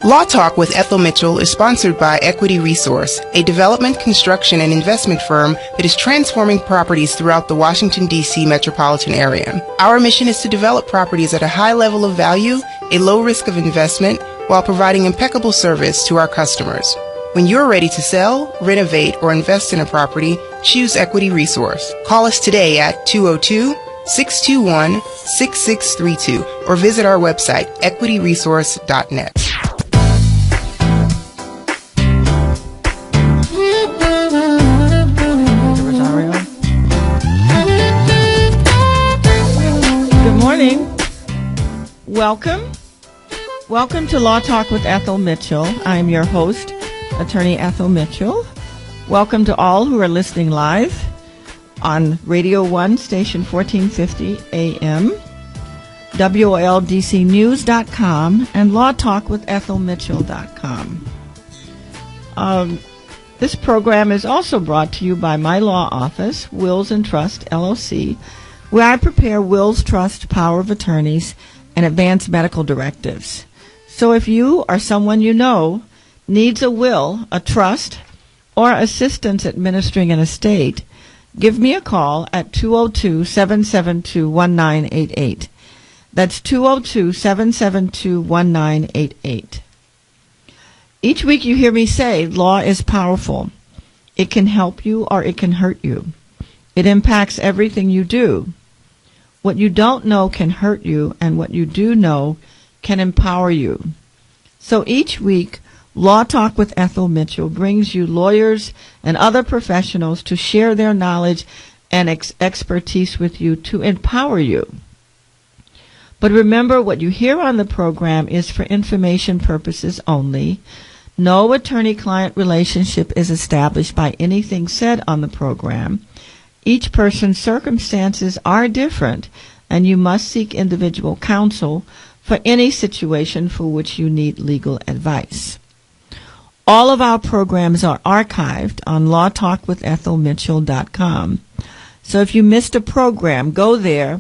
Law Talk with Ethel Mitchell is sponsored by Equity Resource, a development, construction, and investment firm that is transforming properties throughout the Washington, D.C. metropolitan area. Our mission is to develop properties at a high level of value, a low risk of investment, while providing impeccable service to our customers. When you're ready to sell, renovate, or invest in a property, choose Equity Resource. Call us today at 202-621-6632 or visit our website, equityresource.net. Welcome to Law Talk with Ethel Mitchell. I'm your host, Attorney Ethel Mitchell. Welcome to all who are listening live on Radio 1, station 1450 AM, WOLDCnews.com, and LawTalkWithEthelMitchell.com. This program is also brought to you by my law office, Wills and Trust, LLC, where I prepare wills, trust, power of attorneys, and advance medical directives. So if you or someone you know needs a will, a trust, or assistance administering an estate, give me a call at 202-772-1988. That's 202-772-1988. Each week you hear me say, law is powerful. It can help you or it can hurt you. It impacts everything you do. What you don't know can hurt you, and what you do know can empower you. So each week, Law Talk with Ethel Mitchell brings you lawyers and other professionals to share their knowledge and expertise with you to empower you. But remember, what you hear on the program is for information purposes only. No attorney-client relationship is established by anything said on the program. Each person's circumstances are different, and you must seek individual counsel for any situation for which you need legal advice. All of our programs are archived on LawTalkWithEthelMitchell.com. So if you missed a program, go there,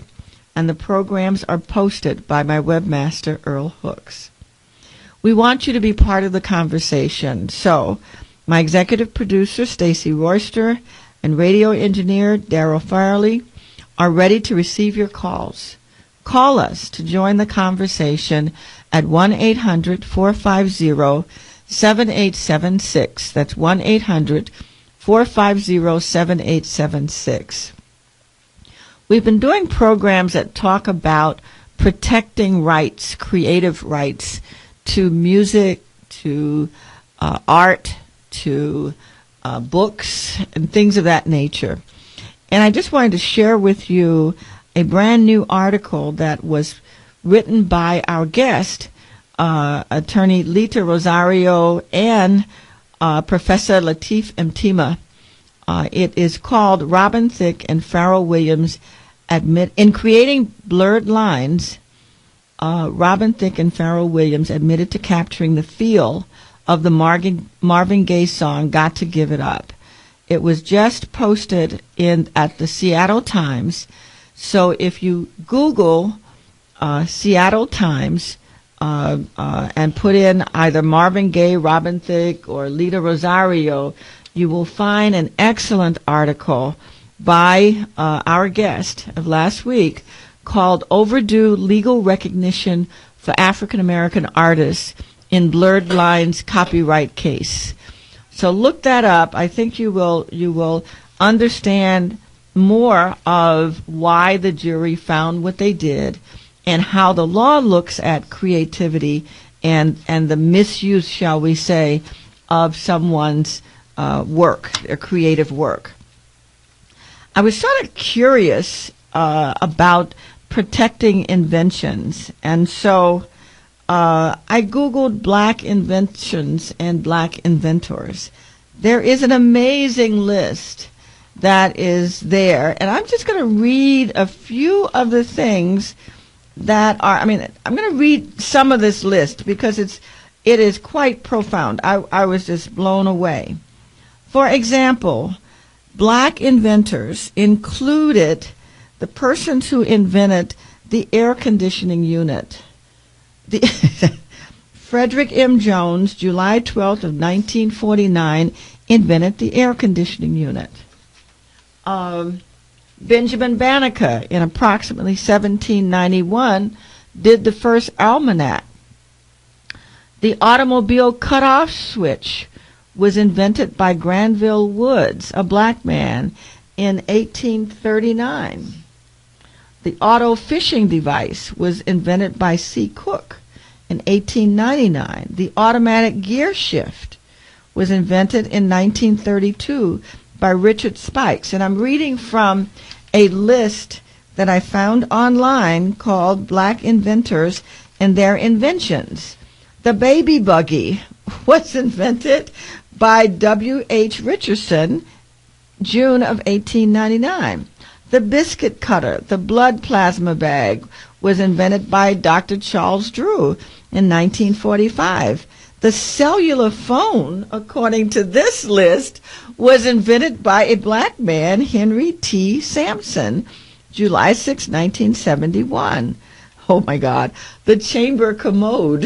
and the programs are posted by my webmaster, Earl Hooks. We want you to be part of the conversation. So my executive producer, Stacy Royster, and radio engineer Daryl Farley are ready to receive your calls. Call us to join the conversation at 1-800-450-7876. That's 1-800-450-7876. We've been doing programs that talk about protecting rights, creative rights, to music, to art, to books and things of that nature. And I just wanted to share with you a brand new article that was written by our guest, attorney Lita Rosario and Professor Latif Mtima. It is called Robin Thicke and Pharrell Williams in creating blurred lines. Robin Thicke and Pharrell Williams admitted to capturing the feel of the Marvin Gaye song "Got to Give It Up." It was just posted at the Seattle Times. So if you Google Seattle Times and put in either Marvin Gaye, Robin Thicke, or Lita Rosario, you will find an excellent article by our guest of last week called "Overdue Legal Recognition for African American Artists in Blurred Lines Copyright Case." So look that up. I think you will understand more of why the jury found what they did and how the law looks at creativity and the misuse, shall we say, of someone's work, their creative work. I was sort of curious about protecting inventions, and so I Googled black inventions and black inventors. There is an amazing list that is there, and I'm just going to read a few of the things that are, I'm going to read some of this list because it is quite profound. I was just blown away. For example, black inventors included the persons who invented the air conditioning unit, Frederick M. Jones, July 12th of 1949, invented the air conditioning unit. Benjamin Banneker, in approximately 1791, did the first almanac. The automobile cutoff switch was invented by Granville Woods, a black man, in 1839. The auto fishing device was invented by C. Cook in 1899. The automatic gear shift was invented in 1932 by Richard Spikes. And I'm reading from a list that I found online called Black Inventors and Their Inventions. The baby buggy was invented by W. H. Richardson, June of 1899. The biscuit cutter, the blood plasma bag, was invented by Dr. Charles Drew in 1945. The cellular phone, according to this list, was invented by a black man, Henry T. Sampson, July 6, 1971. Oh my God. The chamber commode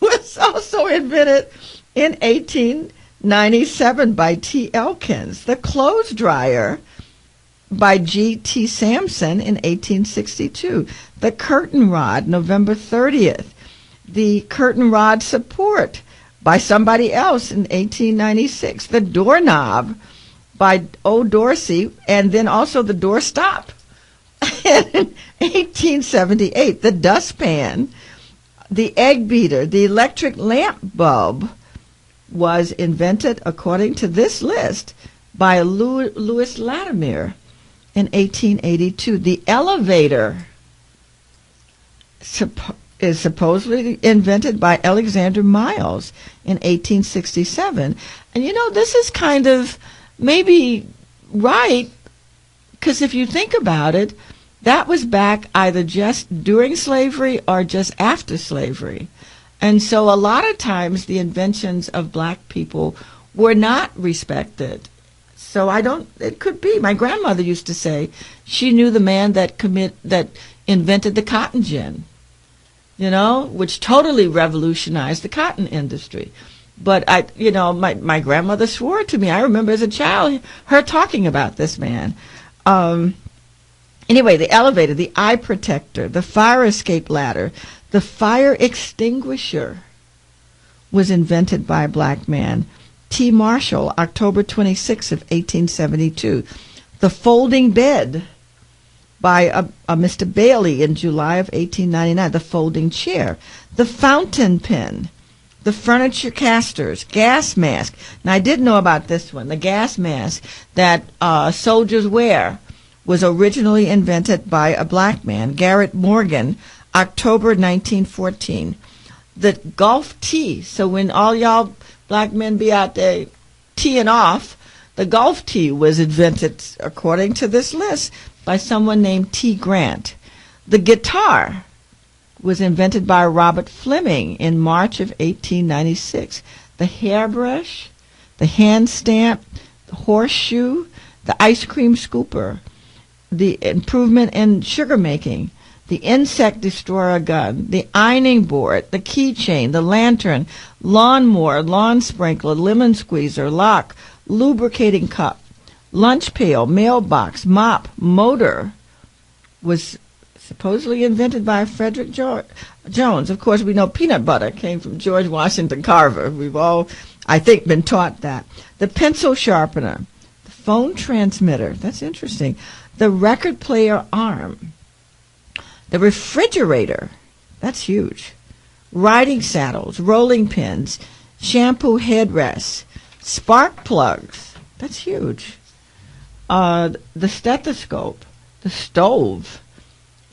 was also invented in 1897 by T. Elkins. The clothes dryer by G. T. Sampson in 1862. The curtain rod, November 30th. The curtain rod support by somebody else in 1896. The doorknob by O. Dorsey, and then also the doorstop in 1878. The dustpan, the egg beater, the electric lamp bulb was invented, according to this list, by Louis Latimer in 1882. The elevator is supposedly invented by Alexander Miles in 1867. And you know, this is kind of maybe right, because if you think about it, that was back either just during slavery or just after slavery. And so a lot of times the inventions of black people were not respected. So it could be. My grandmother used to say she knew the man that invented the cotton gin, which totally revolutionized the cotton industry. But my grandmother swore to me. I remember as a child her talking about this man. Anyway, the elevator, the eye protector, the fire escape ladder, the fire extinguisher was invented by a black man, T. Marshall, October 26 of 1872. The folding bed by a Mr. Bailey in July of 1899. The folding chair, the fountain pen, the furniture casters, gas mask. Now, I did know about this one. The gas mask that soldiers wear was originally invented by a black man, Garrett Morgan, October 1914. The Gulf tea. So when all y'all black men be out there teeing off, the Gulf tea was invented, according to this list, by someone named T. Grant. The guitar was invented by Robert Fleming in March of 1896. The hairbrush, the hand stamp, the horseshoe, the ice cream scooper, the improvement in sugar making, the insect destroyer gun, the ironing board, the keychain, the lantern, lawnmower, lawn sprinkler, lemon squeezer, lock, lubricating cup, lunch pail, mailbox, mop, motor was supposedly invented by Frederick Jones. Of course, we know peanut butter came from George Washington Carver. We've all, I think, been taught that. The pencil sharpener, the phone transmitter, that's interesting, the record player arm, the refrigerator, that's huge, riding saddles, rolling pins, shampoo headrests, spark plugs, that's huge, the stethoscope, the stove.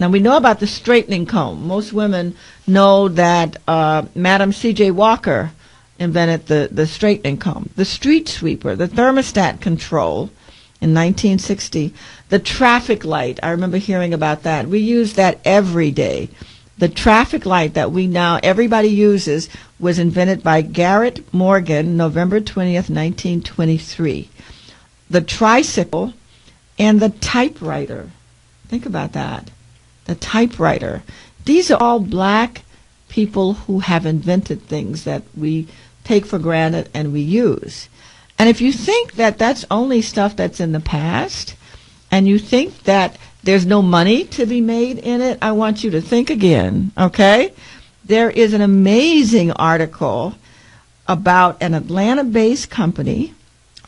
Now, we know about the straightening comb. Most women know that Madam C.J. Walker invented the straightening comb. The street sweeper, the thermostat control in 1960. The traffic light, I remember hearing about that. We use that every day. The traffic light that we now, everybody uses, was invented by Garrett Morgan, November 20th, 1923. The tricycle and the typewriter. Think about that. The typewriter. These are all black people who have invented things that we take for granted and we use. And if you think that that's only stuff that's in the past, and you think that there's no money to be made in it, I want you to think again, okay? There is an amazing article about an Atlanta-based company.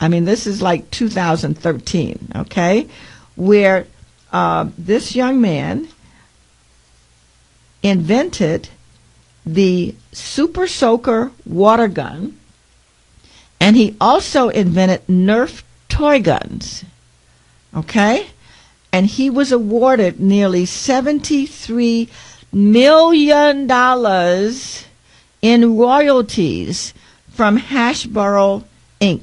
I mean, this is like 2013, okay, where this young man invented the Super Soaker water gun, and he also invented Nerf toy guns, okay? And he was awarded nearly $73 million in royalties from Hashboro, Inc.,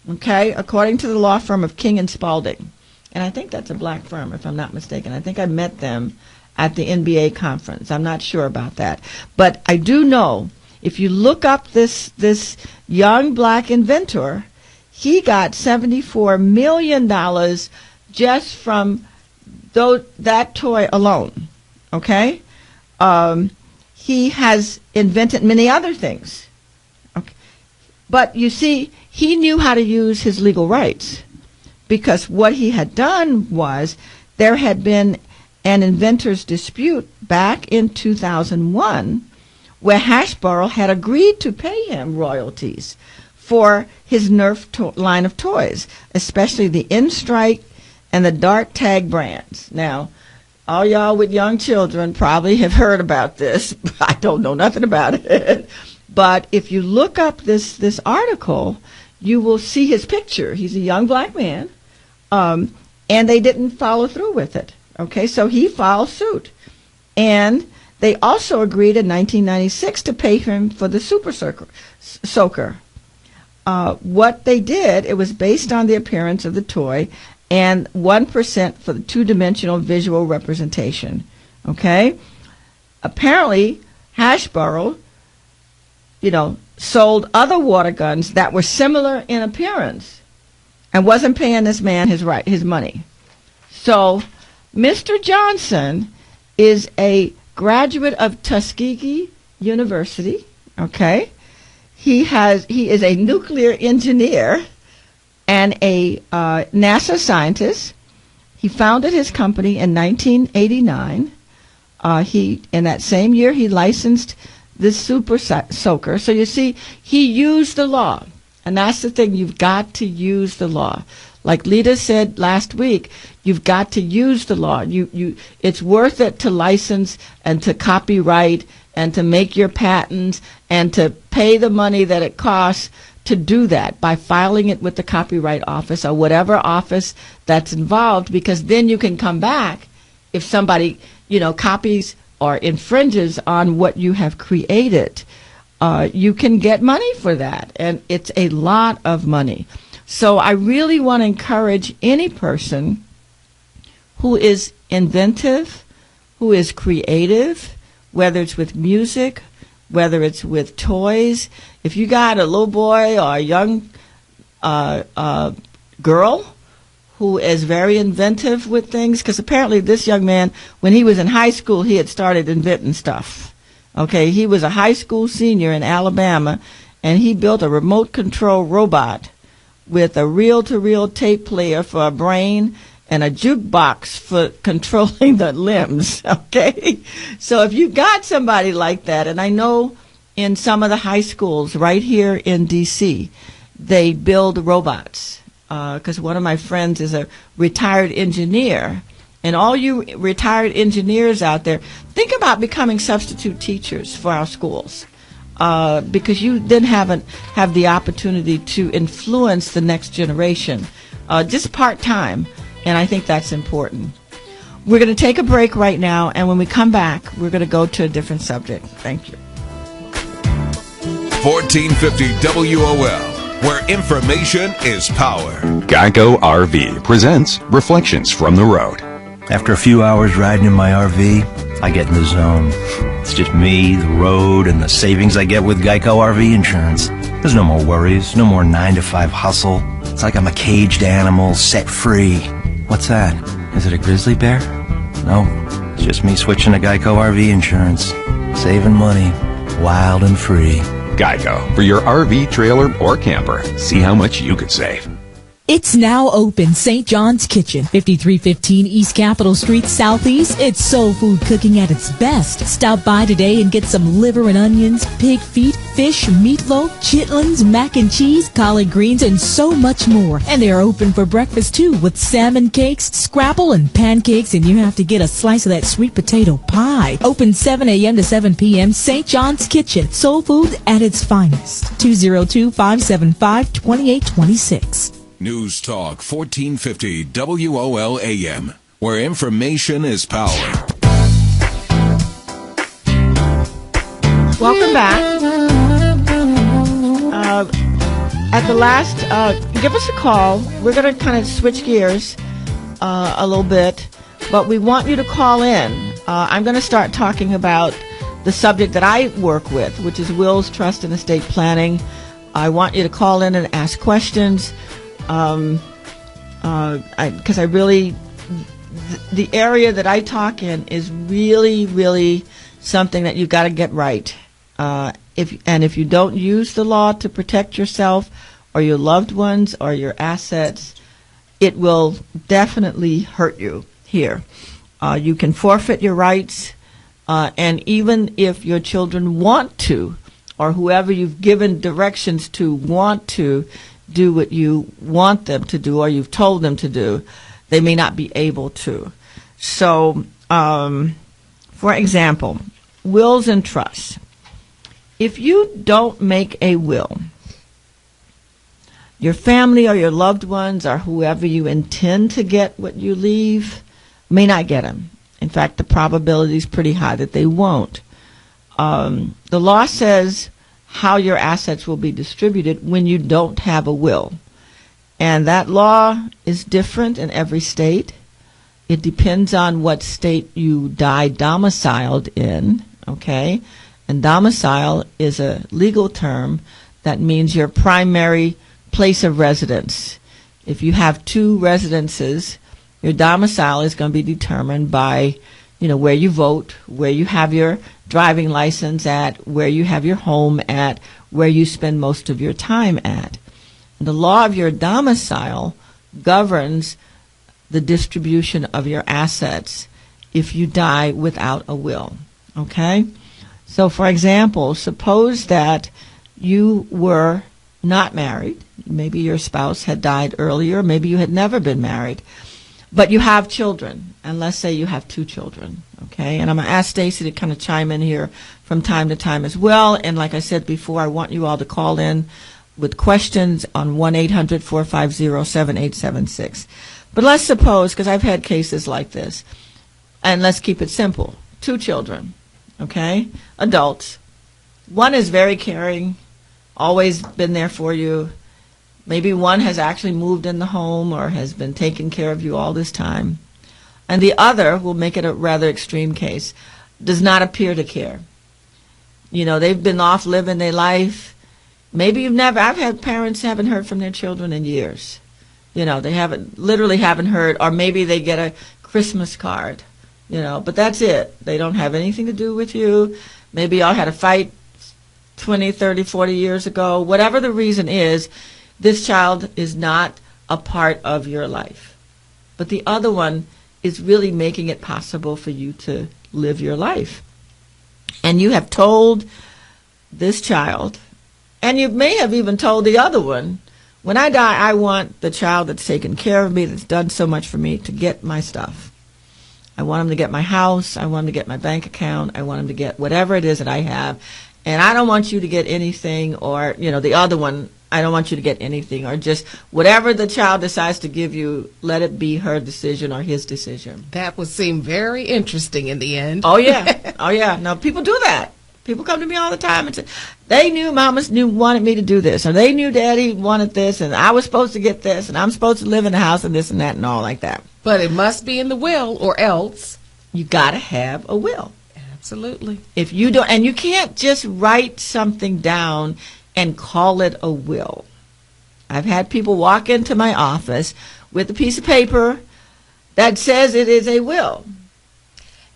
okay, according to the law firm of King and Spalding. And I think that's a black firm, if I'm not mistaken. I think I met them at the NBA conference. I'm not sure about that. But I do know, if you look up this young black inventor, he got $74 million just from that toy alone, okay? He has invented many other things. Okay. But you see, he knew how to use his legal rights, because what he had done was there had been an inventor's dispute back in 2001 where Hashboro had agreed to pay him royalties for his Nerf line of toys, especially the N-Strike and the Dart Tag brands. Now, all y'all with young children probably have heard about this. I don't know nothing about it. But if you look up this article, you will see his picture. He's a young black man, and they didn't follow through with it. Okay, so he filed suit. And they also agreed in 1996 to pay him for the Super Soaker. What they did, it was based on the appearance of the toy, and 1% for the two-dimensional visual representation. Okay? Apparently, Hashboro, sold other water guns that were similar in appearance and wasn't paying this man his money. So Mr. Johnson is a graduate of Tuskegee University, okay? He is a nuclear engineer and a NASA scientist. He founded his company in 1989. In that same year, he licensed the Super Soaker. So you see, he used the law. And that's the thing, you've got to use the law. Like Lita said last week, you've got to use the law. It's worth it to license and to copyright and to make your patents and to pay the money that it costs to do that by filing it with the Copyright Office or whatever office that's involved, because then you can come back if somebody, copies or infringes on what you have created. You can get money for that, and it's a lot of money. So I really want to encourage any person who is inventive, who is creative, whether it's with music, whether it's with toys. If you got a little boy or a young girl who is very inventive with things, because apparently this young man, when he was in high school, he had started inventing stuff. Okay, he was a high school senior in Alabama, and he built a remote control robot with a reel-to-reel tape player for a brain and a jukebox for controlling the limbs, okay? So if you got somebody like that, and I know in some of the high schools right here in D.C., they build robots, because one of my friends is a retired engineer. And all you retired engineers out there, think about becoming substitute teachers for our schools. Because you then have the opportunity to influence the next generation, just part-time, and I think that's important. We're going to take a break right now, and when we come back, we're going to go to a different subject. Thank you. 1450 WOL, where information is power. Geico RV presents Reflections from the Road. After a few hours riding in my RV, I get in the zone. It's just me, the road, and the savings I get with Geico RV insurance. There's no more worries, no more 9-to-5 hustle. It's like I'm a caged animal set free. What's that? Is it a grizzly bear? No, it's just me switching to Geico RV insurance. Saving money, wild and free. Geico. For your RV, trailer, or camper. See how much you could save. It's now open. St. John's Kitchen, 5315 East Capitol Street, Southeast. It's soul food cooking at its best. Stop by today and get some liver and onions, pig feet, fish, meatloaf, chitlins, mac and cheese, collard greens, and so much more. And they're open for breakfast too, with salmon cakes, scrapple, and pancakes, and you have to get a slice of that sweet potato pie. Open 7 a.m. to 7 p.m. St. John's Kitchen. Soul food at its finest. 202-575-2826. News Talk 1450 WOL-AM, where information is power. Welcome back. At the last, give us a call. We're going to kind of switch gears a little bit, but we want you to call in. I'm going to start talking about the subject that I work with, which is wills, trust, and estate planning. I want you to call in and ask questions. Because I really, the area that I talk in is really, really something that you've got to get right. If you don't use the law to protect yourself or your loved ones or your assets, it will definitely hurt you here. You can forfeit your rights, and even if your children want to, or whoever you've given directions to want to do what you want them to do or you've told them to do, they may not be able to. So, for example, wills and trusts. If you don't make a will, your family or your loved ones or whoever you intend to get what you leave may not get them. In fact, the probability is pretty high that they won't. The law says how your assets will be distributed when you don't have a will. And that law is different in every state. It depends on what state you die domiciled in, okay? And domicile is a legal term that means your primary place of residence. If you have two residences, your domicile is going to be determined by, where you vote, where you have your driving license at, where you have your home at, where you spend most of your time at. And the law of your domicile governs the distribution of your assets if you die without a will. Okay? So, for example, suppose that you were not married. Maybe your spouse had died earlier. Maybe you had never been married. But you have children, and let's say you have 2 children, okay? And I'm going to ask Stacy to kind of chime in here from time to time as well. And like I said before, I want you all to call in with questions on 1-800-450-7876. But let's suppose, because I've had cases like this, and let's keep it simple. 2 children, okay? Adults. One is very caring, always been there for you. Maybe one has actually moved in the home or has been taking care of you all this time. And the other, we'll make it a rather extreme case, does not appear to care. They've been off living their life. Maybe I've had parents haven't heard from their children in years. They literally haven't heard, or maybe they get a Christmas card, but that's it. They don't have anything to do with you. Maybe y'all had a fight 20, 30, 40 years ago. Whatever the reason is, this child is not a part of your life. But the other one is really making it possible for you to live your life. And you have told this child, and you may have even told the other one, when I die, I want the child that's taken care of me, that's done so much for me, to get my stuff. I want him to get my house. I want him to get my bank account. I want him to get whatever it is that I have. And I don't want you to get anything, or, the other one, I don't want you to get anything, or just whatever the child decides to give you, let it be her decision or his decision. That would seem very interesting in the end. Oh, yeah. Oh, yeah. No, people do that. People come to me all the time and say, they knew Mama wanted me to do this, or they knew Daddy wanted this, and I was supposed to get this, and I'm supposed to live in the house and this and that and all like that. But it must be in the will, or else. You got to have a will. Absolutely. If you don't, and you can't just write something down and call it a will. I've had people walk into my office with a piece of paper that says it is a will.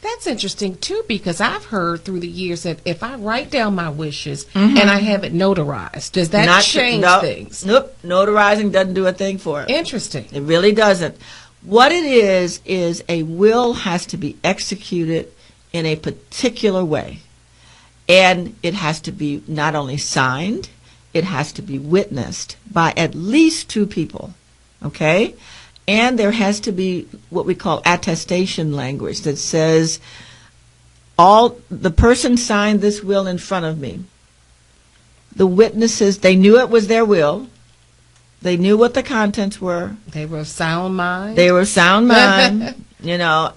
That's interesting too, because I've heard through the years that if I write down my wishes and I have it notarized, does that change things? Nope. Notarizing doesn't do a thing for it. Interesting. It really doesn't. What it is a will has to be executed in a particular way. And it has to be not only signed, it has to be witnessed by at least 2 people. Okay? And there has to be what we call attestation language that says the person signed this will in front of me. The witnesses, they knew it was their will. They knew what the contents were. They were of sound mind. They were of sound mind,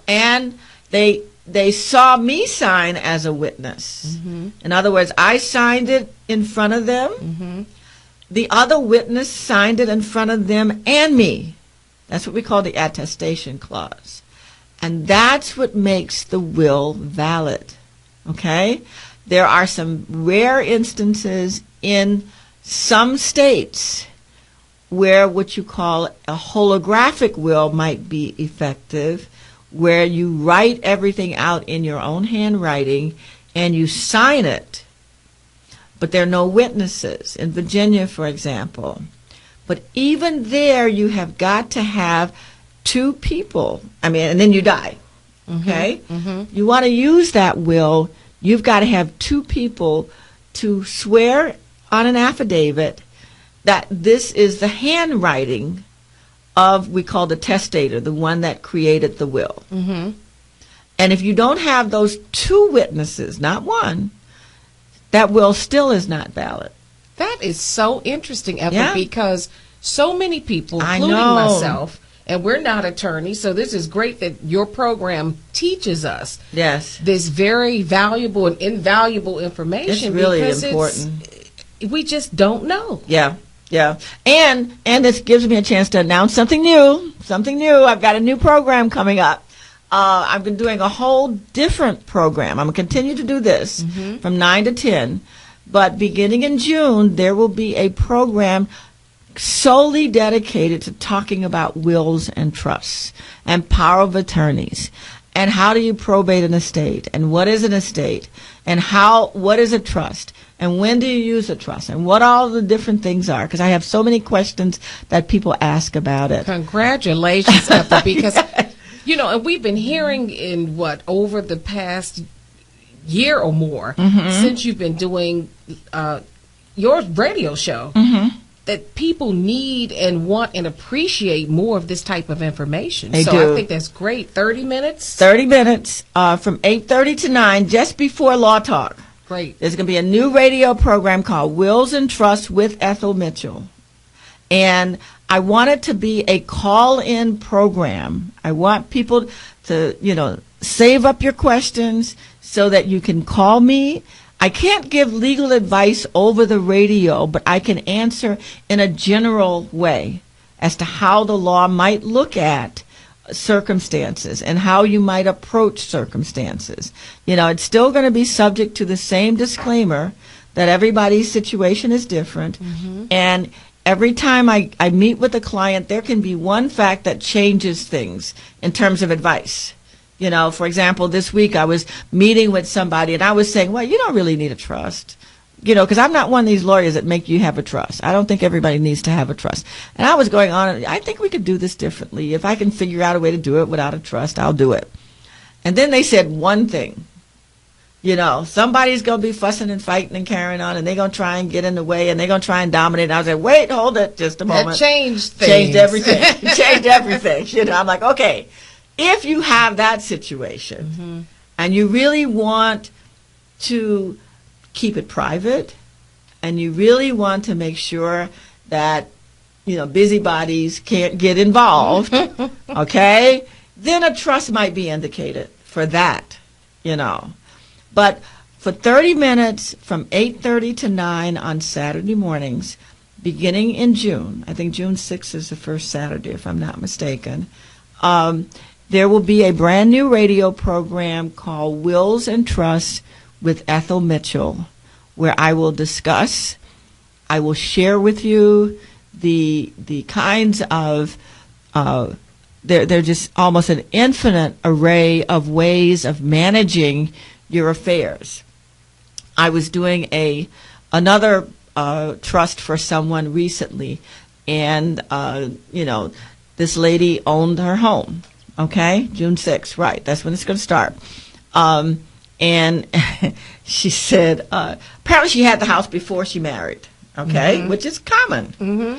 and they saw me sign as a witness. Mm-hmm. In other words, I signed it in front of them. Mm-hmm. The other witness signed it in front of them and me. That's what we call the attestation clause. And that's what makes the will valid. Okay? There are some rare instances in some states where what you call a holographic will might be effective, where you write everything out in your own handwriting and you sign it, but there are no witnesses. In Virginia, for example. But even there, you have got to have 2 people. And then you die. Okay? Mm-hmm. You want to use that will, you've got to have 2 people to swear on an affidavit that this is the handwriting of, we call the testator, the one that created the will. Mm-hmm. And if you don't have those 2 witnesses, not 1, that will still is not valid. That is so interesting, Ethel, Yeah. because so many people, including myself, and we're not attorneys, so this is great that your program teaches us this very valuable and invaluable information. It's really because important. We just don't know. Yeah. And this gives me a chance to announce something new. I've got a new program coming up. I've been doing a whole different program. I'm going to continue to do this from 9 to 10. But beginning in June, there will be a program solely dedicated to talking about wills and trusts and power of attorneys and how do you probate an estate and what is an estate and what is a trust and when do you use a trust and what all the different things are, because I have so many questions that people ask about it. Congratulations, Ethel, because and we've been hearing in over the past year or more since you've been doing your radio show that people need and want and appreciate more of this type of information. They do. I think that's great. 30 minutes? 30 minutes from 8:30 to 9, just before Law Talk. Great. There's going to be a new radio program called Wills and Trusts with Ethel Mitchell. And I want it to be a call-in program. I want people to, save up your questions so that you can call me. I can't give legal advice over the radio, but I can answer in a general way as to how the law might look at circumstances and how you might approach circumstances. It's still going to be subject to the same disclaimer that everybody's situation is different. And every time I meet with a client, there can be one fact that changes things in terms of advice. For example, this week I was meeting with somebody and I was saying, well, you don't really need a trust. Because I'm not one of these lawyers that make you have a trust. I don't think everybody needs to have a trust. And I was going on, I think we could do this differently. If I can figure out a way to do it without a trust, I'll do it. And then they said one thing. Somebody's going to be fussing and fighting and carrying on, and they're going to try and get in the way, and they're going to try and dominate. And I was like, wait, hold it just a moment. That changed things. Changed everything. Changed everything. I'm like, okay, if you have that situation, and you really want to keep it private, and you really want to make sure that, busybodies can't get involved, okay, then a trust might be indicated for that, But for 30 minutes from 8:30 to 9 on Saturday mornings, beginning in June, I think June 6th is the first Saturday, if I'm not mistaken, there will be a brand new radio program called Wills and Trusts with Ethel Mitchell, where I will I will share with you the kinds of they're just almost an infinite array of ways of managing your affairs. I was doing another trust for someone recently, and this lady owned her home. Okay, June 6th, right? That's when it's going to start. And she said apparently she had the house before she married. Okay, which is common. Mm-hmm.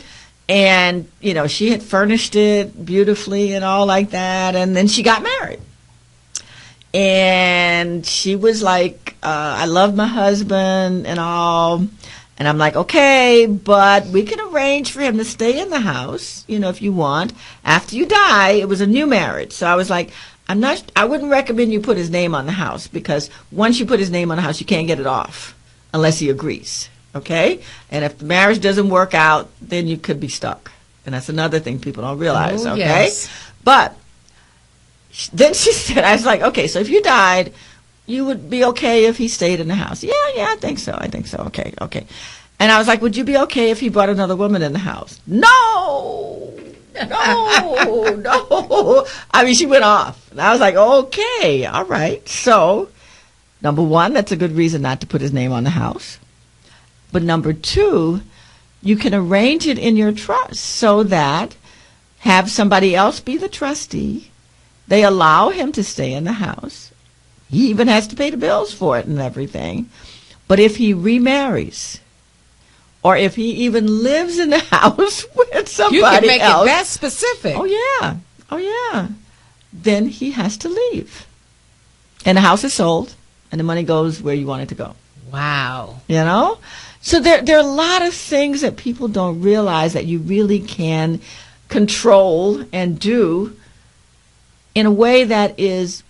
And she had furnished it beautifully and all like that, and then she got married. And she was like, I love my husband and all. And I'm like, okay, but we can arrange for him to stay in the house, if you want. After you die, it was a new marriage. So I was like, I wouldn't recommend you put his name on the house, because once you put his name on the house, you can't get it off unless he agrees. Okay? And if the marriage doesn't work out, then you could be stuck. And that's another thing people don't realize. Okay? Yes. But then she said, I was like, okay, so if you died, you would be okay if he stayed in the house. Yeah, I think so. Okay. And I was like, would you be okay if he brought another woman in the house? No. I mean, she went off. And I was like, okay, all right. So, number one, that's a good reason not to put his name on the house. But number two, you can arrange it in your trust so that have somebody else be the trustee. They allow him to stay in the house. He even has to pay the bills for it and everything. But if he remarries, or if he even lives in the house with somebody else. You can make else, it that specific. Oh, yeah. Then he has to leave. And the house is sold, and the money goes where you want it to go. Wow. So there are a lot of things that people don't realize that you really can control and do in a way that is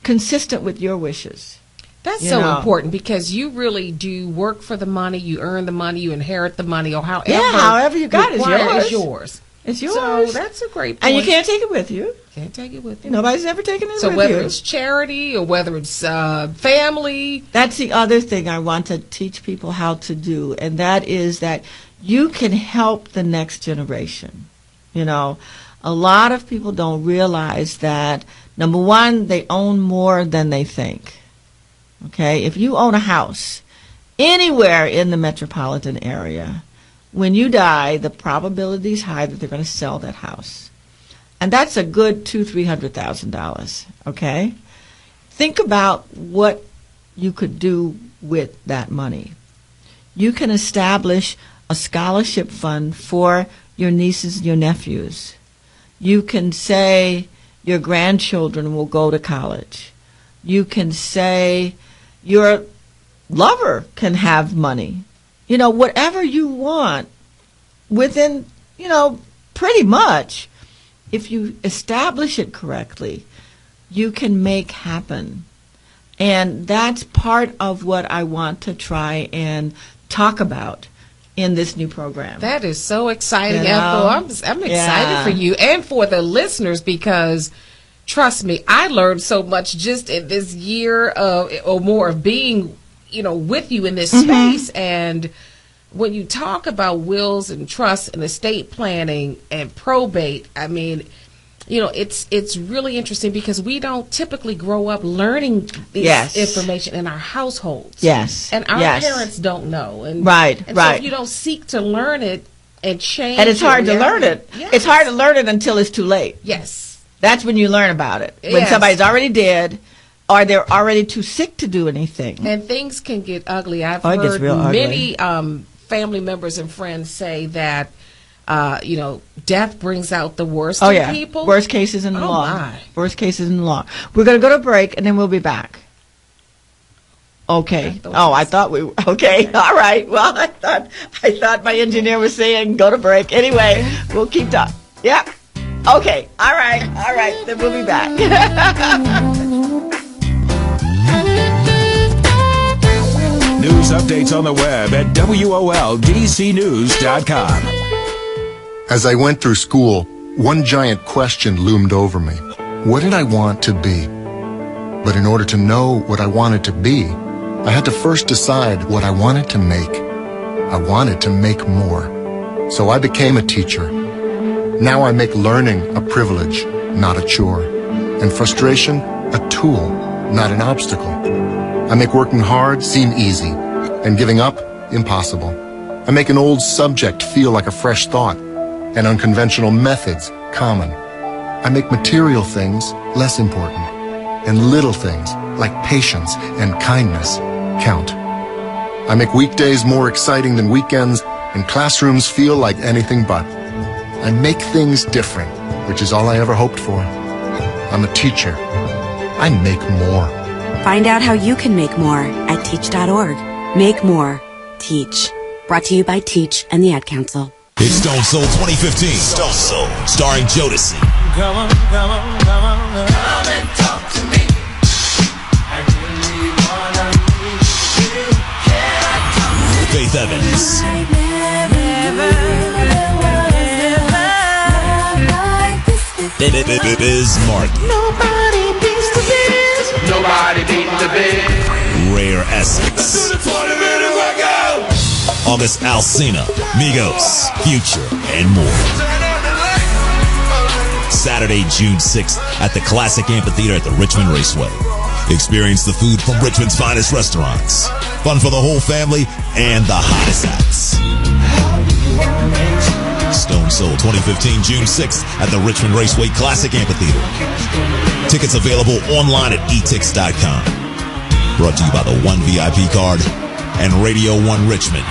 consistent with your wishes. That's so important, because you really do work for the money, you earn the money, you inherit the money, or however you got it, it's yours. It's yours. So that's a great point. And you can't take it with you. Can't take it with you. Nobody's ever taken it with you. So whether it's charity or whether it's family. That's the other thing I want to teach people how to do, and that is that you can help the next generation. A lot of people don't realize that, number one, they own more than they think. Okay? If you own a house anywhere in the metropolitan area, when you die, the probability is high that they're going to sell that house. And that's a good $200,000-$300,000. Okay? Think about what you could do with that money. You can establish a scholarship fund for your nieces and your nephews. You can say your grandchildren will go to college. You can say your lover can have money. Whatever you want within, pretty much, if you establish it correctly, you can make happen. And that's part of what I want to try and talk about in this new program. That is so exciting, Ethel. I'm excited for you and for the listeners, because trust me, I learned so much just in this year or more of being, with you in this space. And when you talk about wills and trusts and estate planning and probate, I mean, it's really interesting, because we don't typically grow up learning this information in our households. Yes. And our parents don't know. And, right. So if you don't seek to learn it and change, and it's hard to learn it. Yes. It's hard to learn it until it's too late. Yes. That's when you learn about it. When somebody's already dead, or they're already too sick to do anything. And things can get ugly. I've heard many family members and friends say that, death brings out the worst in people. Worst cases in the law. My. Worst cases in the law. We're going to go to break, and then we'll be back. Okay. I thought we were. Okay. All right. Well, I thought my engineer was saying go to break. Anyway, we'll keep talking. Yeah. Okay. All right. Then we'll be back. News updates on the web at WOLDCnews.com. As I went through school, one giant question loomed over me. What did I want to be? But in order to know what I wanted to be, I had to first decide what I wanted to make. I wanted to make more. So I became a teacher. Now I make learning a privilege not a chore. And frustration, a tool, not an obstacle. I make working hard seem easy, and giving up, impossible. I make an old subject feel like a fresh thought, and unconventional methods common. I make material things less important, and little things like patience and kindness count. I make weekdays more exciting than weekends, and classrooms feel like anything but. I make things different, which is all I ever hoped for. I'm a teacher. I make more. Find out how you can make more at teach.org. Make more. Teach. Brought to you by Teach and the Ad Council. It's Stone Soul 2015. Stone Soul, starring Jodeci. Come on, come on, come on. Come and talk to me. I really wanna meet you. Can I talk to you? Faith Evans. Biz Martin. Nobody beats the biz. Nobody beats the biz. Rare Essence. To the 20 minute workout. August Alsina, Migos, Future, and more. Saturday, June 6th at the Classic Amphitheater at the Richmond Raceway. Experience the food from Richmond's finest restaurants. Fun for the whole family and the hottest acts. Stone Soul 2015, June 6th at the Richmond Raceway Classic Amphitheater. Tickets available online at etix.com. Brought to you by the One VIP card and Radio 1 Richmond.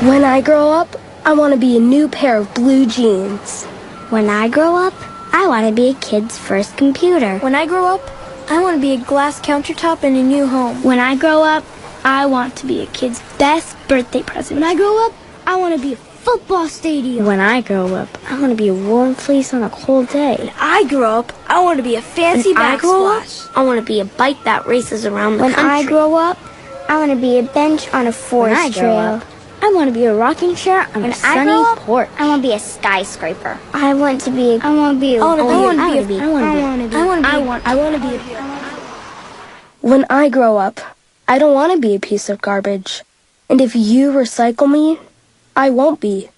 When I grow up, I want to be a new pair of blue jeans. When I grow up, I want to be a kid's first computer. When I grow up, I want to be a glass countertop in a new home. When I grow up, I want to be a kid's best birthday present. When I grow up, I want to be a football stadium. When I grow up, I want to be a warm fleece on a cold day. When I grow up, I want to be a fancy backsplash. I want to be a bike that races around the country. When I grow up, I want to be a bench on a forest trail. I want to be a rocking chair on a sunny porch. I want to be a skyscraper. I want to be When I grow up, I don't want to be a piece of garbage. And if you recycle me, I won't be.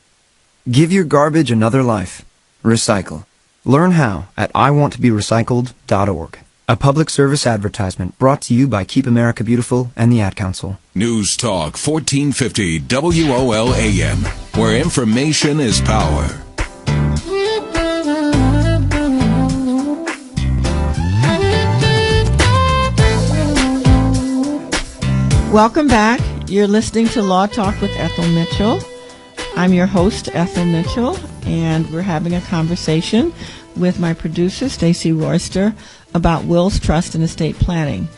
Give your garbage another life. Recycle. Learn how at iwanttoberecycled.org. A public service advertisement brought to you by Keep America Beautiful and the Ad Council. News Talk 1450 WOLAM, where information is power. Welcome back. You're listening to Law Talk with Ethel Mitchell. I'm your host, Ethel Mitchell, and we're having a conversation with my producer, Stacey Royster, about wills, trust, and estate planning.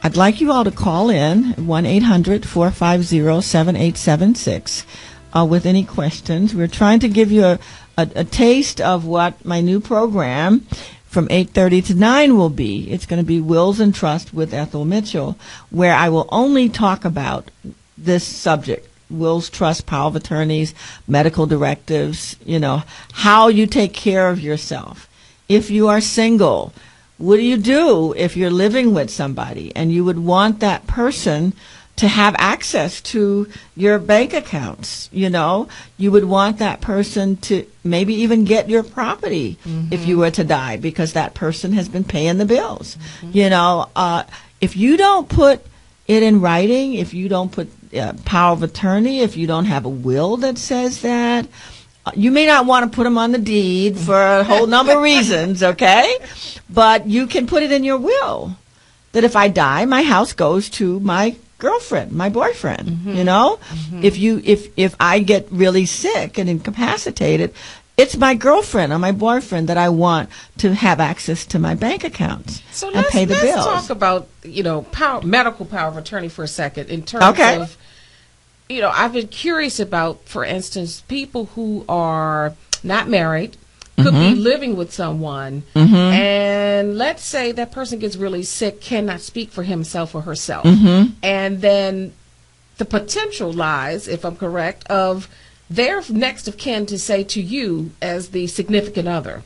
I'd like you all to call in 1-800-450-7876 with any questions. We're trying to give you a taste of what my new program from 8:30 to 9 will be. It's going to be Wills and Trust with Ethel Mitchell, where I will only talk about this subject. Wills, trust, power of attorneys, medical directives, how you take care of yourself. If you are single, what do you do if you're living with somebody and you would want that person to have access to your bank accounts? You would want that person to maybe even get your property if you were to die, because that person has been paying the bills. If you don't put it in writing, if you don't put power of attorney, if you don't have a will that says that, you may not want to put them on the deed for a whole number of reasons, okay? But you can put it in your will that if I die, my house goes to my girlfriend, my boyfriend, If I get really sick and incapacitated, it's my girlfriend or my boyfriend that I want to have access to my bank accounts and pay the bills. Let's talk about, medical power of attorney for a second in terms of, I've been curious about, for instance, people who are not married, could be living with someone, and let's say that person gets really sick, cannot speak for himself or herself, and then the potential lies, if I'm correct, of their next of kin to say to you as the significant other,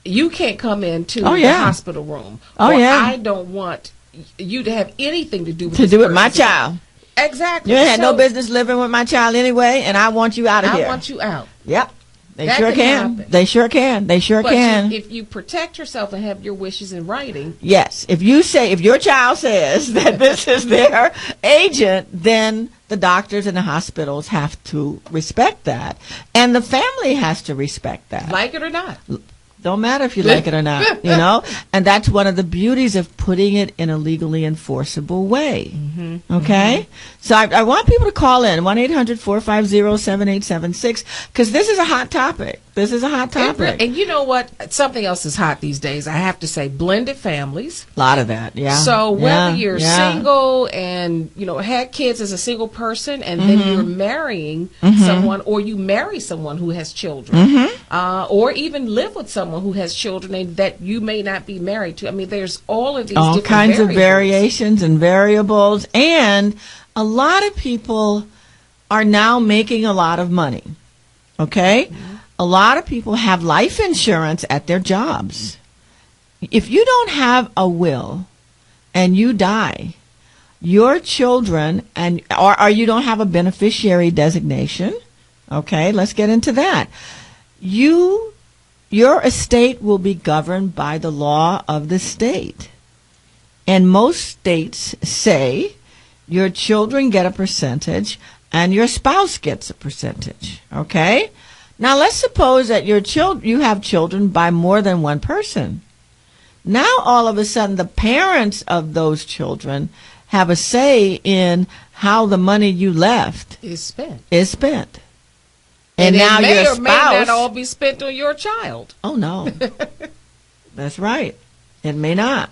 you can't come into the hospital room, I don't want you to have anything to do with my child. Exactly. You had no So- business living with my child anyway, and I want you out of here. I want you out. Yep. They That sure can can. happen. They sure can. They sure But can. if you protect yourself and have your wishes in writing, Yes. If your child says that this is their agent, then the doctors and the hospitals have to respect that. And the family has to respect that. like it or not. Don't matter if you like it or not, you know? And that's one of the beauties of putting it in a legally enforceable way. Okay? So I want people to call in, 1-800-450-7876, because this is a hot topic. This is a hot topic. And you know what? Something else is hot these days. I have to say, blended families. A lot of that, yeah. So whether you're yeah. single and, had kids as a single person and then you're marrying someone, or you marry someone who has children, or even live with someone who has children and that you may not be married to. I mean, there's all of these all different kinds of variables. variations and variables, and a lot of people are now making a lot of money. Okay? A lot of people have life insurance at their jobs. If you don't have a will and you die, your children or you don't have a beneficiary designation, okay, let's get into that. Your estate will be governed by the law of the state. And most states say your children get a percentage and your spouse gets a percentage, okay? Now let's suppose that you have children by more than one person. Now all of a sudden the parents of those children have a say in how the money you left is spent. And now it may your or may not spouse all be spent on your child. Oh no. That's right. It may not.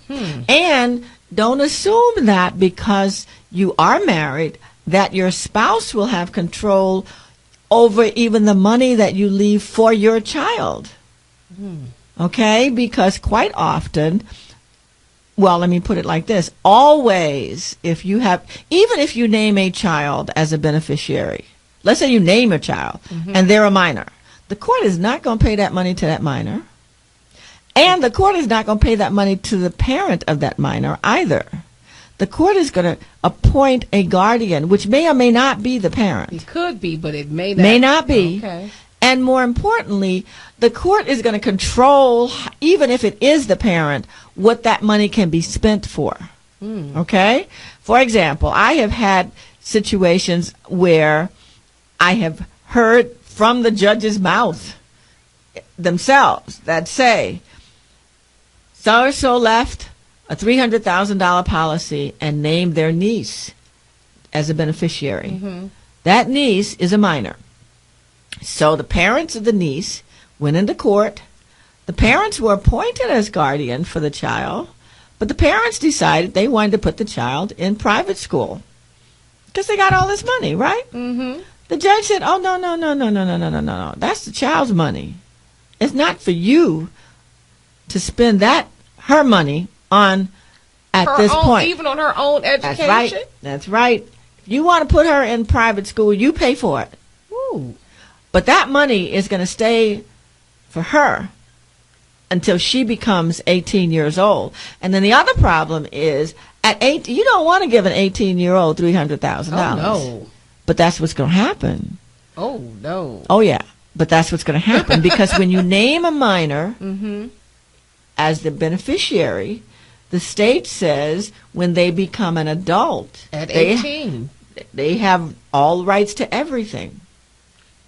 And don't assume that because you are married that your spouse will have control over even the money that you leave for your child. Okay? Because quite often, well, let me put it like this. Always, even if you name a child as a beneficiary, let's say you name a child and they're a minor, the court is not going to pay that money to that minor. And the court is not going to pay that money to the parent of that minor either. The court is going to appoint a guardian, which may or may not be the parent. It could be, but it may not. May not be. Okay. And more importantly, the court is going to control, even if it is the parent, what that money can be spent for. Okay? For example, I have had situations where I have heard from the judge's mouth themselves that say, so-and-so left a $300,000 policy and named their niece as a beneficiary. That niece is a minor. So the parents of the niece went into court. The parents were appointed as guardian for the child, but the parents decided they wanted to put the child in private school because they got all this money, right? The judge said, oh, no. That's the child's money. It's not for you to spend her money on at Her this own, point. even on her own education. That's right. If you want to put her in private school, you pay for it. Ooh. But that money is going to stay for her until she becomes 18 years old. And then the other problem is, at 18, you don't want to give an 18-year-old $300,000. Oh, no. But that's what's going to happen. Oh, no. Oh, yeah. But that's what's going to happen. Because when you name a minor as the beneficiary, the state says when they become an adult, At 18. they have all rights to everything.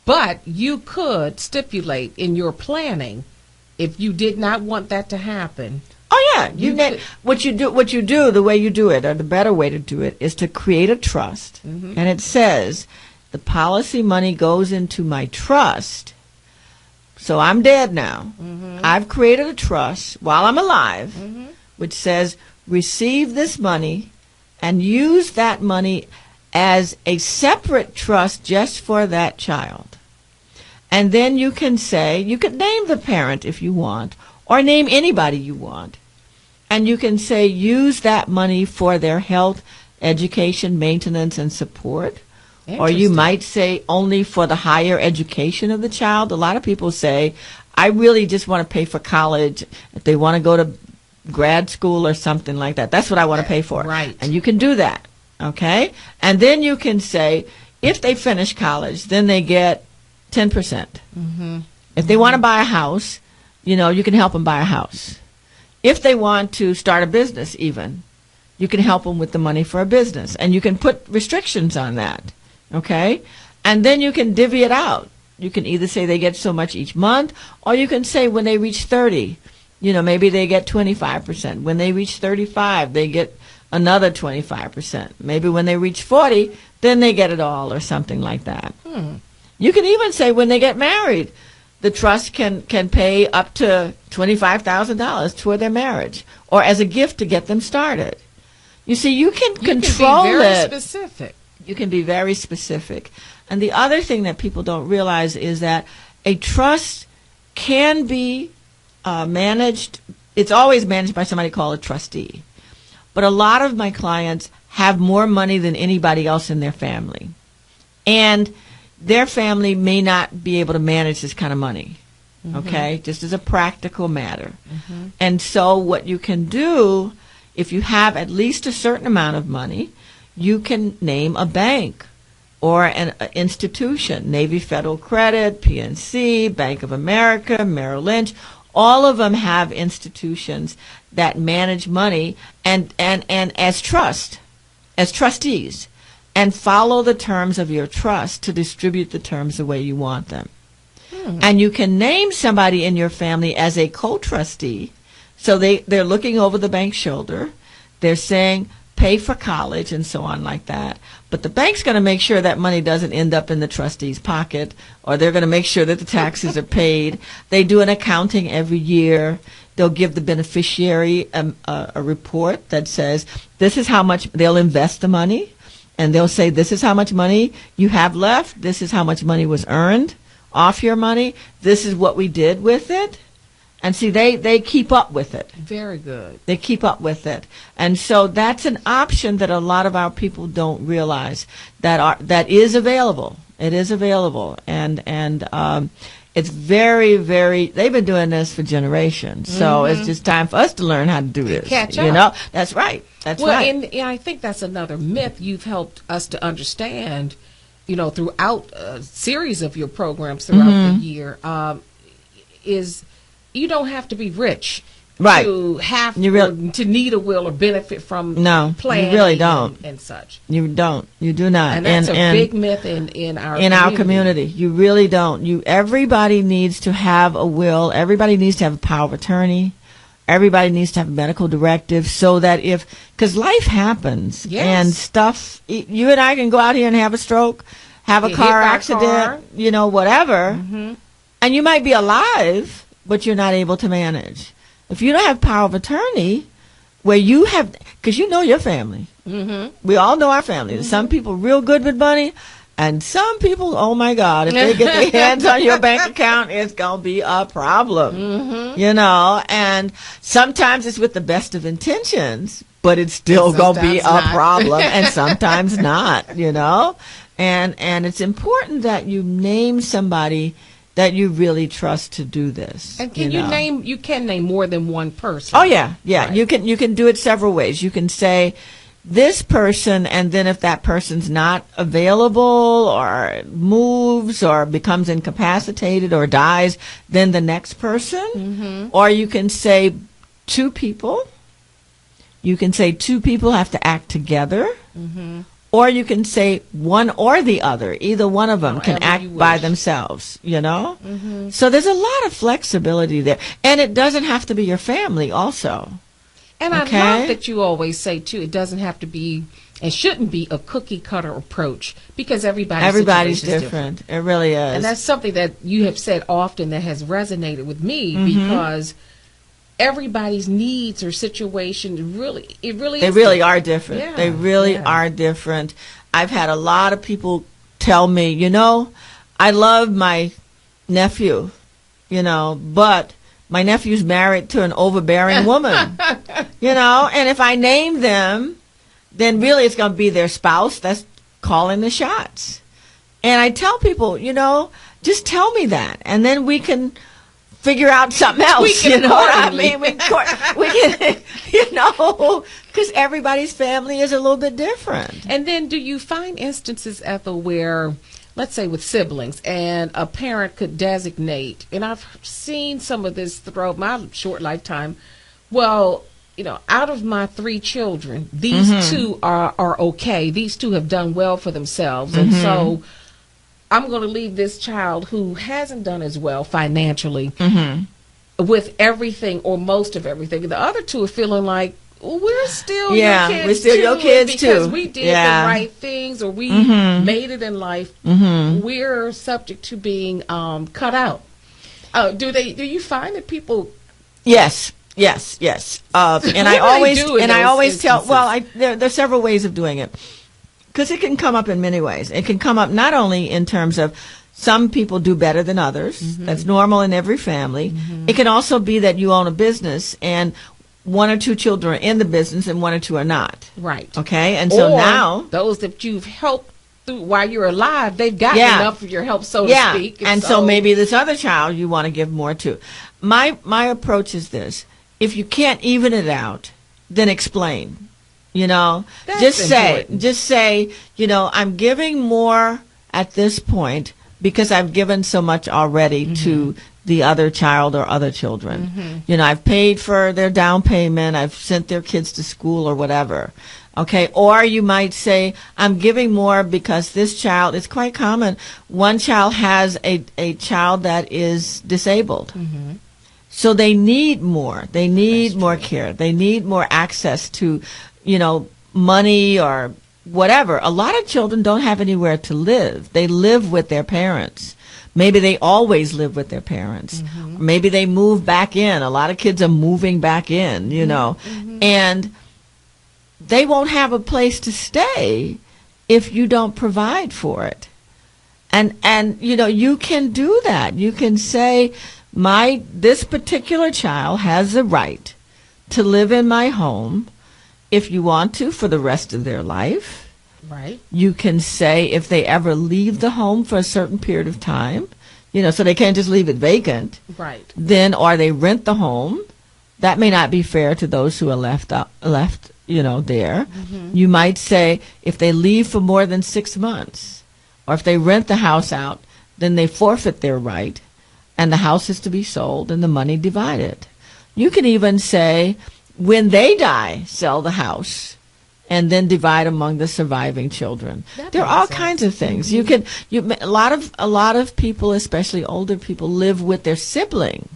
But you could stipulate in your planning if you did not want that to happen. Oh yeah, what you do, the way you do it, or the better way to do it, is to create a trust, and it says the policy money goes into my trust. So I'm dead now. I've created a trust while I'm alive, which says receive this money and use that money as a separate trust just for that child. And then you can say, you could name the parent if you want, or name anybody you want. And you can say, use that money for their health, education, maintenance, and support. Or you might say only for the higher education of the child. A lot of people say, I really just want to pay for college. If they want to go to grad school or something like that, that's what I want to pay for. Right. And you can do that. Okay? And then you can say, if they finish college, then they get 10%. Mm-hmm. If they want to buy a house, you can help them buy a house. If they want to start a business even, you can help them with the money for a business. And you can put restrictions on that. Okay? And then you can divvy it out. You can either say they get so much each month, or you can say when they reach 30, maybe they get 25%. When they reach 35, they get another 25%. Maybe when they reach 40, then they get it all, or something like that. You can even say when they get married, the trust can pay up to $25,000 toward their marriage, or as a gift to get them started. You see, you can control it. You can be very specific. You can be very specific. And the other thing that people don't realize is that a trust can be managed. It's always managed by somebody called a trustee. But a lot of my clients have more money than anybody else in their family. And their family may not be able to manage this kind of money. Okay? Just as a practical matter. And so what you can do, if you have at least a certain amount of money, you can name a bank or an institution, Navy Federal Credit, PNC, Bank of America, Merrill Lynch. All of them have institutions that manage money and as trustees, and follow the terms of your trust to distribute the terms the way you want them. And you can name somebody in your family as a co-trustee. So they're looking over the bank's shoulder. They're saying, pay for college and so on like that. But the bank's going to make sure that money doesn't end up in the trustee's pocket, or they're going to make sure that the taxes are paid. They do an accounting every year. They'll give the beneficiary a report that says this is how much they'll invest the money, and they'll say this is how much money you have left. This is how much money was earned off your money. This is what we did with it. And see, they keep up with it. Very good. They keep up with it. And so that's an option that a lot of our people don't realize that is available. It is available. And it's very, very, they've been doing this for generations. So it's just time for us to learn how to do this. Catch up. That's right. That's well, right. And I think that's another myth you've helped us to understand, throughout a series of your programs throughout the year, is you don't have to be rich to have to need a will or benefit from planning. You really don't. And such. You don't. You do not. And that's a big myth in our community. You really don't. Everybody needs to have a will. Everybody needs to have a power of attorney. Everybody needs to have a medical directive so that because life happens and stuff, you and I can go out here and have a stroke, have a car accident, whatever, and you might be alive, but you're not able to manage. If you don't have power of attorney, where you have, because your family. We all know our family. Some people real good with money, and some people, oh my God, if they get their hands on your bank account, it's going to be a problem. And sometimes it's with the best of intentions, but it's still going to be a problem, and sometimes not, And it's important that you name somebody that you really trust to do this. And can you can name more than one person? Oh yeah. Right. You can do it several ways. You can say this person, and then if that person's not available or moves or becomes incapacitated or dies, then the next person. Or you can say two people. You can say two people have to act together. Or you can say one or the other. Either one of them can act by themselves, So there's a lot of flexibility there. And it doesn't have to be your family also. And I love that you always say, too, it doesn't have to be and shouldn't be a cookie-cutter approach because everybody's different. It really is. And that's something that you have said often that has resonated with me because everybody's needs or situation they really are different. Yeah, they really are different. I've had a lot of people tell me, I love my nephew, but my nephew's married to an overbearing woman, and if I name them, then really it's going to be their spouse that's calling the shots. And I tell people, just tell me that, and then we can figure out something else. Tweak it You know what I accordingly. mean? We can, you know, because everybody's family is a little bit different. And then do you find instances, Ethel, where, let's say with siblings, and a parent could designate, and I've seen some of this throughout my short lifetime, well, you know, out of my 3 children, these 2 are okay. These 2 have done well for themselves. And so I'm going to leave this child who hasn't done as well financially with everything or most of everything. The other 2 are feeling like, well, we're still your kids we're still too, your kids because too. we did Yeah. the right things, or we made it in life. We're subject to being cut out. Do you find that people? Yes. And What do I they always do in I those always tell. instances? Well, there are several ways of doing it, because it can come up in many ways. It can come up not only in terms of some people do better than others. That's normal in every family. It can also be that you own a business and 1 or 2 children are in the business and 1 or 2 are not. Right. Okay. And so Or now those that you've helped through while you're alive, they've gotten Yeah. enough of your help, so to speak. And so maybe this other child you want to give more to. My approach is this: if you can't even it out, then explain. You know, That's important. just say, you know, I'm giving more at this point because I've given so much already to the other child or other children. You know, I've paid for their down payment, I've sent their kids to school or whatever. Okay, or you might say, I'm giving more because this child, it's quite common, one child has a child that is disabled. So they need more. They need more care. They need more access to, you know, money or whatever. A lot of children don't have anywhere to live. They live with their parents. Maybe they always live with their parents. Maybe they move back in. A lot of kids are moving back in, you know. And they won't have a place to stay if you don't provide for it. And you know, you can do that. You can say, this particular child has the right to live in my home if you want to for the rest of their life. Right. You can say if they ever leave the home for a certain period of time, you know, so they can't just leave it vacant. Right. Then, or they rent the home. That may not be fair to those who are left, you know, there. You might say if they leave for more than 6 months, or if they rent the house out, then they forfeit their right, and the house is to be sold and the money divided. You can even say when they die, sell the house and then divide among the surviving children. There are all kinds of things. A lot of people, especially older people, live with their sibling.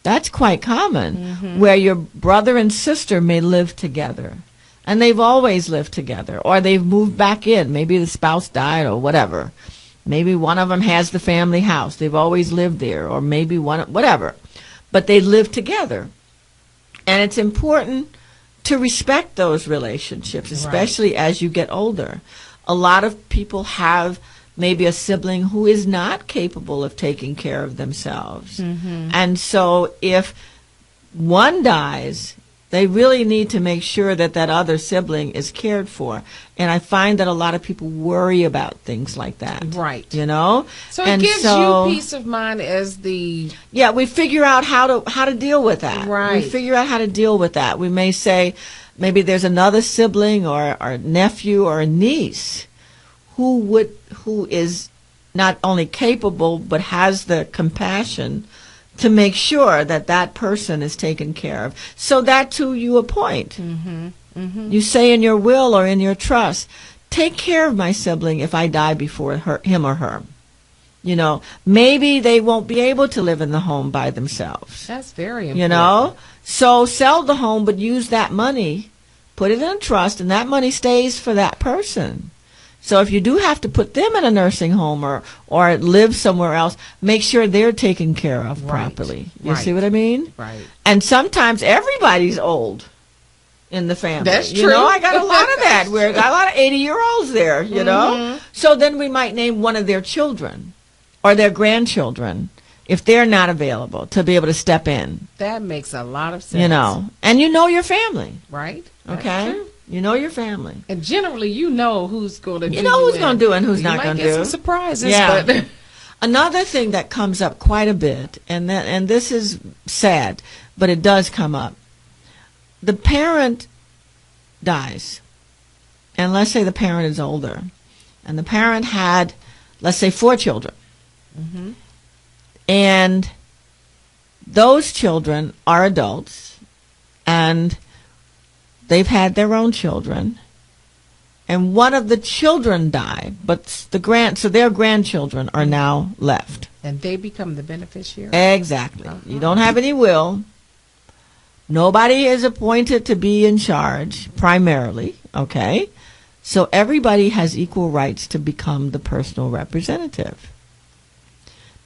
That's quite common, where your brother and sister may live together, and they've always lived together, or they've moved back in. Maybe the spouse died or whatever. Maybe one of them has the family house. They've always lived there, or maybe whatever. But they live together. And it's important to respect those relationships, especially as you get older. A lot of people have maybe a sibling who is not capable of taking care of themselves. And so if one dies, they really need to make sure that that other sibling is cared for. And I find that a lot of people worry about things like that. Right. You know? So it gives you peace of mind as the... Yeah, we figure out how to deal with that. Right. We figure out how to deal with that. We may say maybe there's another sibling or a nephew or a niece who is not only capable but has the compassion to make sure that that person is taken care of. So that too you appoint. You say in your will or in your trust, take care of my sibling if I die before him or her. You know, maybe they won't be able to live in the home by themselves. That's very important. You know, so sell the home, but use that money, put it in a trust, and that money stays for that person. So if you do have to put them in a nursing home or live somewhere else, make sure they're taken care of properly. You see what I mean? Right. And sometimes everybody's old in the family. That's true. You know, I got a lot of that. We got a lot of 80-year-olds there, you know. So then we might name one of their children or their grandchildren if they're not available to be able to step in. That makes a lot of sense. You know, and you know your family. Right. Okay? That's true. You know your family. And generally, you know who's going to do. You know who's going to do and who's not going to do. You might get some surprises. Yeah. But Another thing that comes up quite a bit, and this is sad, but it does come up. The parent dies, and let's say the parent is older, and the parent had, let's say, 4 children. Mm-hmm. And those children are adults, and they've had their own children, and one of the children died, but so their grandchildren are now left. And they become the beneficiary? Exactly. You don't have any will. Nobody is appointed to be in charge, primarily, okay? So everybody has equal rights to become the personal representative.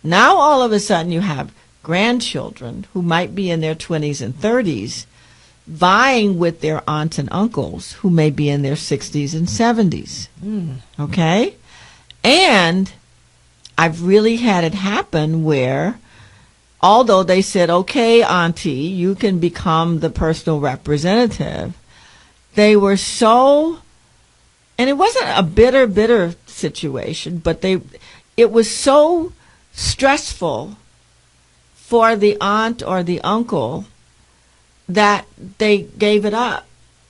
Now all of a sudden you have grandchildren who might be in their 20s and 30s vying with their aunts and uncles who may be in their 60s and 70s. Okay? And I've really had it happen where, although they said, okay, auntie, you can become the personal representative, they were so, and it wasn't a bitter situation, but it was so stressful for the aunt or the uncle that they gave it up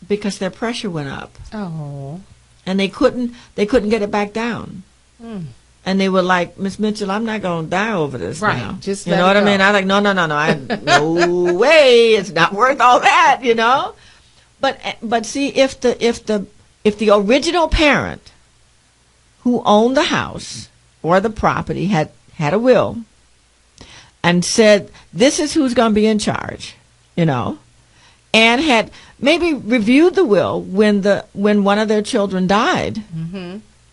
because their pressure went up. Oh. And they couldn't get it back down. And they were like, Miss Mitchell, I'm not going to die over this now. Just you know what I mean? I was like, no. No way. It's not worth all that, you know? But see, if the original parent who owned the house or the property had a will and said, this is who's going to be in charge, you know, and had maybe reviewed the will when one of their children died,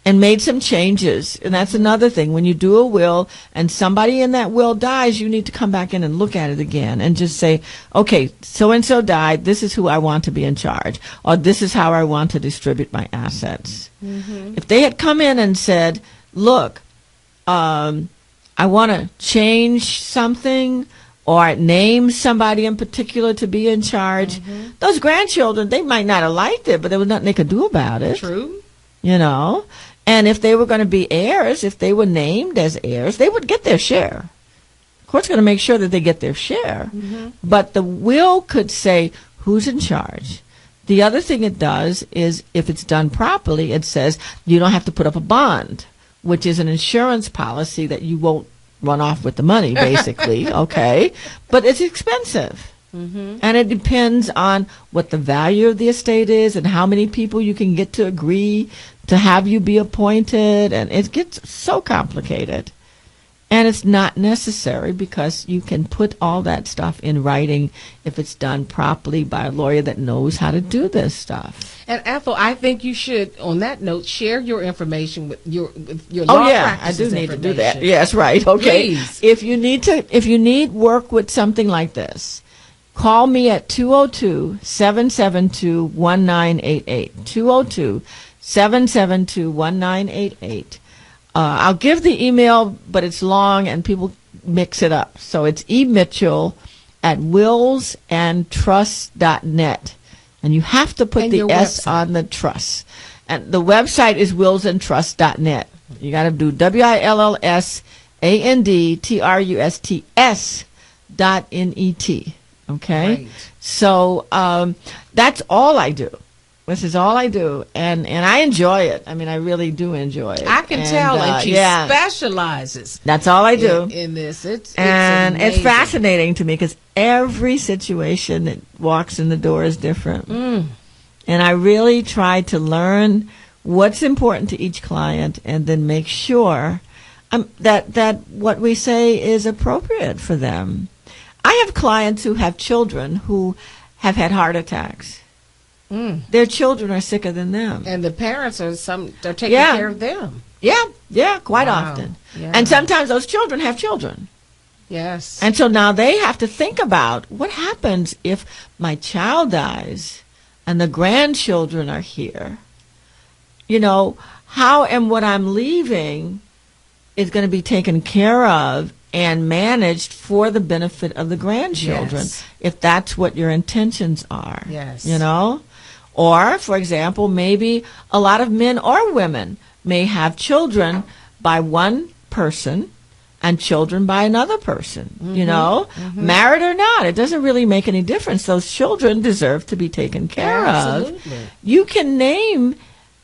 and made some changes. And that's another thing. When you do a will and somebody in that will dies, you need to come back in and look at it again and just say, okay, so-and-so died. This is who I want to be in charge, or this is how I want to distribute my assets. If they had come in and said, look, I want to change something or name somebody in particular to be in charge, those grandchildren, they might not have liked it, but there was nothing they could do about it. True. You know? And if they were going to be heirs, if they were named as heirs, they would get their share. The court's going to make sure that they get their share. But the will could say who's in charge. The other thing it does is, if it's done properly, it says you don't have to put up a bond, which is an insurance policy that you won't run off with the money, basically, okay? But it's expensive. And it depends on what the value of the estate is and how many people you can get to agree to have you be appointed. And it gets so complicated. And it's not necessary because you can put all that stuff in writing if it's done properly by a lawyer that knows how to do this stuff. And Ethel, I think you should, on that note, share your information with your law practices. I do need to do that. Yes, right. Okay. Please. If you need work with something like this, call me at 202-772-1988. 202-772-1988. I'll give the email, but it's long and people mix it up. So it's emitchell@willsandtrust.net. And you have to put the S website on the trust. And the website is willsandtrust.net. You got to do WILLSANDTRUSTS.net. Okay? Right. So that's all I do. This is all I do, and I enjoy it. I mean, I really do enjoy it. I can tell, and she specializes. That's all I do in this. It's fascinating to me because every situation that walks in the door is different, and I really try to learn what's important to each client, and then make sure that what we say is appropriate for them. I have clients who have children who have had heart attacks. Their children are sicker than them. And the parents are taking care of them. Yeah, quite often. Yeah. And sometimes those children have children. Yes. And so now they have to think about what happens if my child dies and the grandchildren are here. You know, how and what I'm leaving is going to be taken care of and managed for the benefit of the grandchildren, if that's what your intentions are. Yes. You know? Or, for example, maybe a lot of men or women may have children by one person, and children by another person, you know, Mm-hmm. married or not. It doesn't really make any difference. Those children deserve to be taken care Absolutely. of. You can name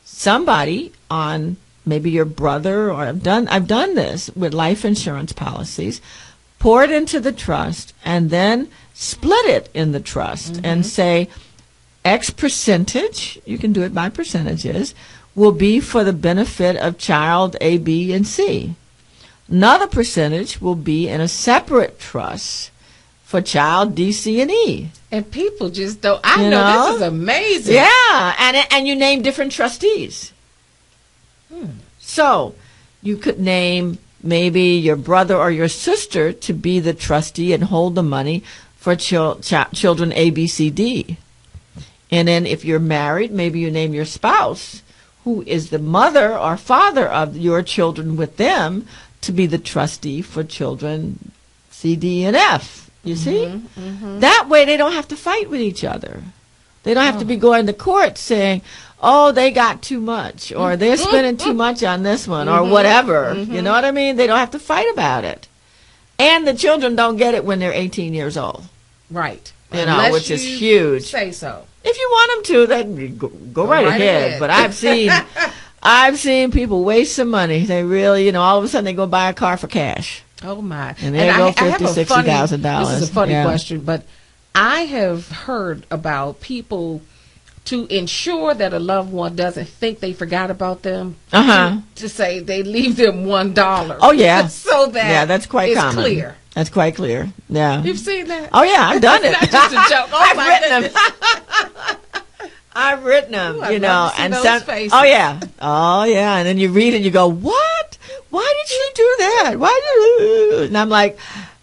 somebody on maybe your brother, or I've done this with life insurance policies, pour it into the trust and then split it in the trust and say X percentage, you can do it by percentages, will be for the benefit of child A, B, and C. Another percentage will be in a separate trust for child D, C, and E. And people just don't. I You know, know? this is amazing. Yeah, and you name different trustees. So you could name maybe your brother or your sister to be the trustee and hold the money for children A, B, C, D. And then if you're married, maybe you name your spouse, who is the mother or father of your children with them, to be the trustee for children C, D, and F. You see? That way they don't have to fight with each other. They don't have to be going to court saying, oh, they got too much, or they're spending too much on this one, or whatever. You know what I mean? They don't have to fight about it. And the children don't get it when they're 18 years old. Right. You know, Unless which is you huge. Say so. If you want them to, then go right ahead. But I've seen people waste some money. They really, you know, all of a sudden they go buy a car for cash. Oh my! And there go I have a funny- $50,000. This is a funny Yeah. question, but I have heard about people to ensure that a loved one doesn't think they forgot about them. To say they leave them $1. Oh yeah. So that that's quite it's common. clear. That's quite clear. Yeah. You've seen that? Oh yeah, I've done it. Not just a joke. Oh I've my written goodness. I've written them, Ooh, I'd you know, love to see and those faces. oh yeah, and then you read and you go, what? Why did she do that? Why did? And I'm like,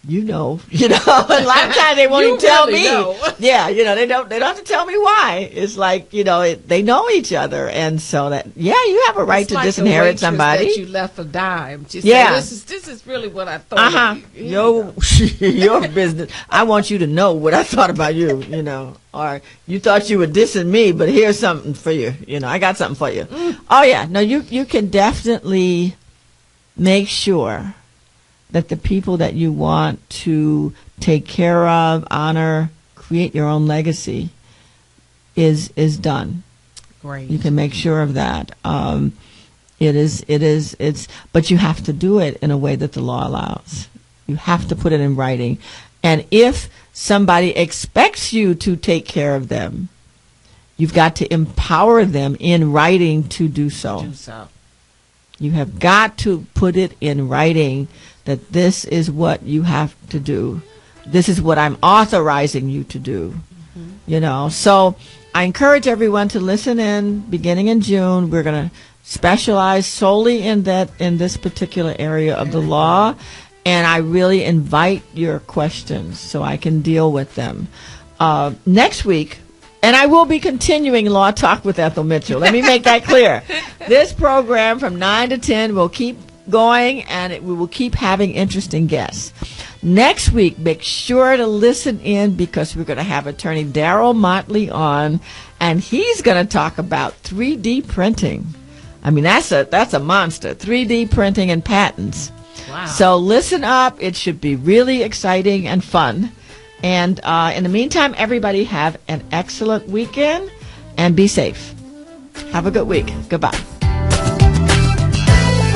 you know, and a lot of times they won't You even tell really me. know. Yeah, you know, they don't have to tell me why. It's like, you know, they know each other, and so that you have a right It's to like the disinherit waitress somebody. that you left a dime. Just Yeah. say, this is really what I thought. of you. Your business. I want you to know what I thought about you, you know. Or you thought you were dissing me, but here's something for you. You know, I got something for you. Oh yeah, no, you can definitely make sure that the people that you want to take care of, honor, create your own legacy is done. Great. You can make sure of that. But you have to do it in a way that the law allows. You have to put it in writing. And if somebody expects you to take care of them, you've got to empower them in writing to do so. You have got to put it in writing that this is what you have to do. This is what I'm authorizing you to do. You know, so I encourage everyone to listen in beginning in June. We're going to specialize solely in this particular area of the law. And I really invite your questions so I can deal with them. Next week, and I will be continuing Law Talk with Ethel Mitchell. Let me make that clear. This program from 9 to 10 will keep going, and we will keep having interesting guests. Next week, make sure to listen in because we're going to have attorney Darrell Motley on, and he's going to talk about 3D printing. I mean, that's a monster. 3D printing and patents. Wow. So listen up. It should be really exciting and fun. And in the meantime, everybody have an excellent weekend and be safe. Have a good week. Goodbye.